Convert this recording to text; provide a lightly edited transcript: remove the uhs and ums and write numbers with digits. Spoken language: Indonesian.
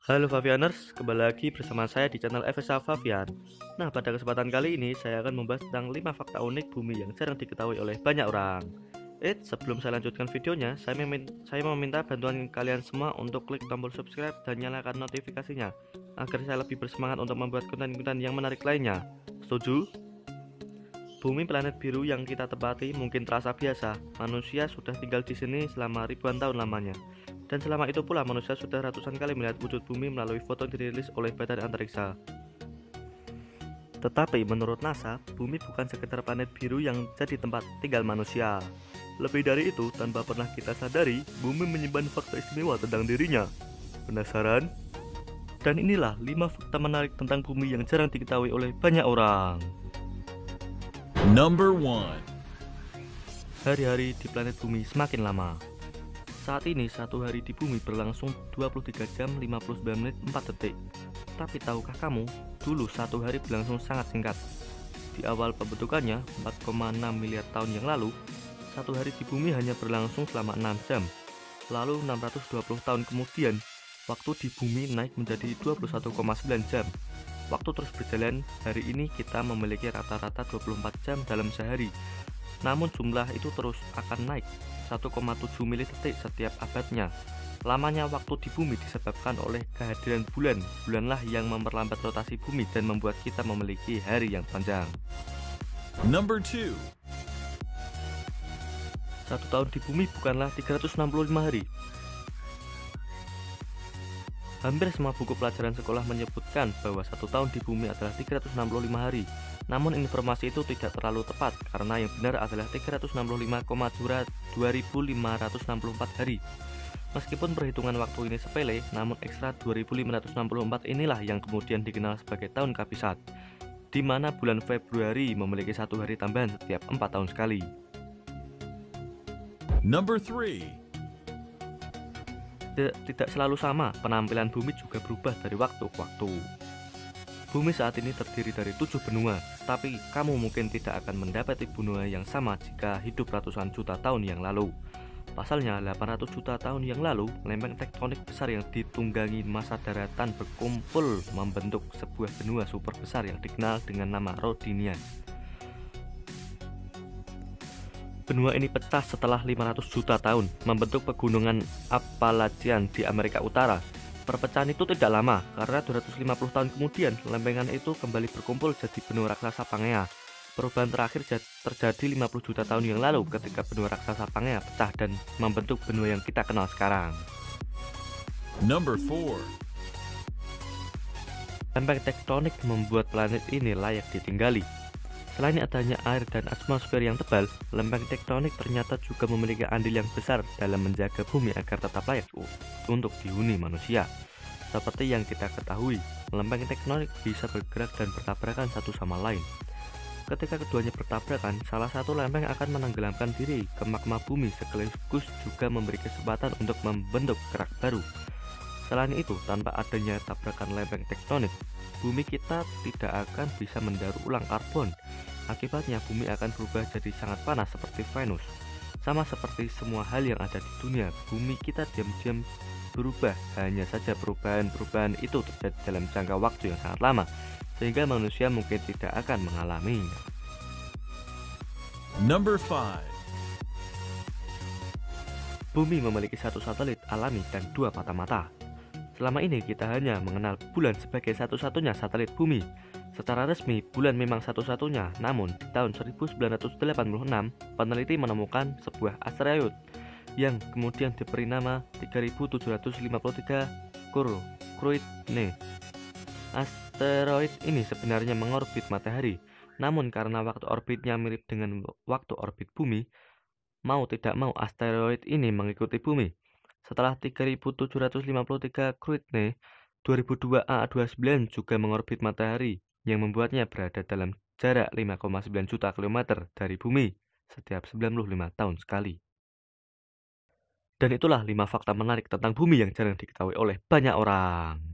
Halo Favianers, kembali lagi bersama saya di channel FSA Favian. Nah, pada kesempatan kali ini saya akan membahas tentang 5 fakta unik bumi yang jarang diketahui oleh banyak orang. Sebelum saya lanjutkan videonya, saya meminta bantuan kalian semua untuk klik tombol subscribe dan nyalakan notifikasinya agar saya lebih bersemangat untuk membuat konten-konten yang menarik lainnya. Setuju? Bumi planet biru yang kita tempati mungkin terasa biasa. Manusia sudah tinggal di sini selama ribuan tahun lamanya. Dan selama itu pula manusia sudah ratusan kali melihat wujud bumi melalui foto yang dirilis oleh badan antariksa. Tetapi menurut NASA, bumi bukan sekedar planet biru yang jadi tempat tinggal manusia. Lebih dari itu, tanpa pernah kita sadari, bumi menyimpan fakta istimewa tentang dirinya. Penasaran? Dan inilah 5 fakta menarik tentang bumi yang jarang diketahui oleh banyak orang. Number 1. Hari-hari di planet bumi semakin lama. Saat ini satu hari di bumi berlangsung 23 jam 59 menit 4 detik. Tapi tahukah kamu, dulu satu hari berlangsung sangat singkat. Di awal pembentukannya 4,6 miliar tahun yang lalu, satu hari di bumi hanya berlangsung selama 6 jam. Lalu 620 tahun kemudian, waktu di bumi naik menjadi 21,9 jam. Waktu terus berjalan, hari ini kita memiliki rata-rata 24 jam dalam sehari. Namun jumlah itu terus akan naik 1,7 milidetik setiap abadnya. Lamanya waktu di bumi disebabkan oleh kehadiran bulan. Bulanlah yang memperlambat rotasi bumi dan membuat kita memiliki hari yang panjang. Number 2. Satu tahun di bumi bukanlah 365 hari. Hampir semua buku pelajaran sekolah menyebutkan bahwa satu tahun di bumi adalah 365 hari. Namun informasi itu tidak terlalu tepat karena yang benar adalah 365,2564 hari. Meskipun perhitungan waktu ini sepele, namun ekstra 2564 inilah yang kemudian dikenal sebagai tahun kabisat, di mana bulan Februari memiliki satu hari tambahan setiap 4 tahun sekali. Number 3. Tidak selalu sama, penampilan bumi juga berubah dari waktu ke waktu. Bumi saat ini terdiri dari 7 benua, tapi kamu mungkin tidak akan mendapati benua yang sama jika hidup ratusan juta tahun yang lalu. Pasalnya, 800 juta tahun yang lalu, lempeng tektonik besar yang ditunggangi massa daratan berkumpul membentuk sebuah benua super besar yang dikenal dengan nama Rodinia. Benua ini pecah setelah 500 juta tahun, membentuk pegunungan Appalachian di Amerika Utara. Perpecahan itu tidak lama, karena 250 tahun kemudian, lempengan itu kembali berkumpul jadi benua raksasa Pangea. Perubahan terakhir terjadi 50 juta tahun yang lalu ketika benua raksasa Pangea pecah dan membentuk benua yang kita kenal sekarang. Number 4. Lempeng tektonik membuat planet ini layak ditinggali. Selain adanya air dan atmosfer yang tebal, lempeng tektonik ternyata juga memiliki andil yang besar dalam menjaga bumi agar tetap layak untuk dihuni manusia. Seperti yang kita ketahui, lempeng tektonik bisa bergerak dan bertabrakan satu sama lain. Ketika keduanya bertabrakan, salah satu lempeng akan menenggelamkan diri ke magma bumi sekaligus juga memberi kesempatan untuk membentuk kerak baru. Selain itu, tanpa adanya tabrakan lempeng tektonik, bumi kita tidak akan bisa mendaur ulang karbon. Akibatnya bumi akan berubah jadi sangat panas seperti Venus. Sama seperti semua hal yang ada di dunia, bumi kita diam-diam berubah. Hanya saja perubahan-perubahan itu terjadi dalam jangka waktu yang sangat lama, sehingga manusia mungkin tidak akan mengalaminya. Number 5. Bumi memiliki satu satelit alami dan 2 patah mata. Selama ini kita hanya mengenal bulan sebagai satu-satunya satelit bumi. Secara resmi, bulan memang satu-satunya, namun di tahun 1986, peneliti menemukan sebuah asteroid yang kemudian diberi nama 3753 Kruitne. Asteroid ini sebenarnya mengorbit matahari, namun karena waktu orbitnya mirip dengan waktu orbit bumi, mau tidak mau asteroid ini mengikuti bumi. Setelah 3753 Kruitne, 2002 AA29 juga mengorbit matahari, yang membuatnya berada dalam jarak 5,9 juta kilometer dari bumi setiap 95 tahun sekali. Dan itulah 5 fakta menarik tentang bumi yang jarang diketahui oleh banyak orang.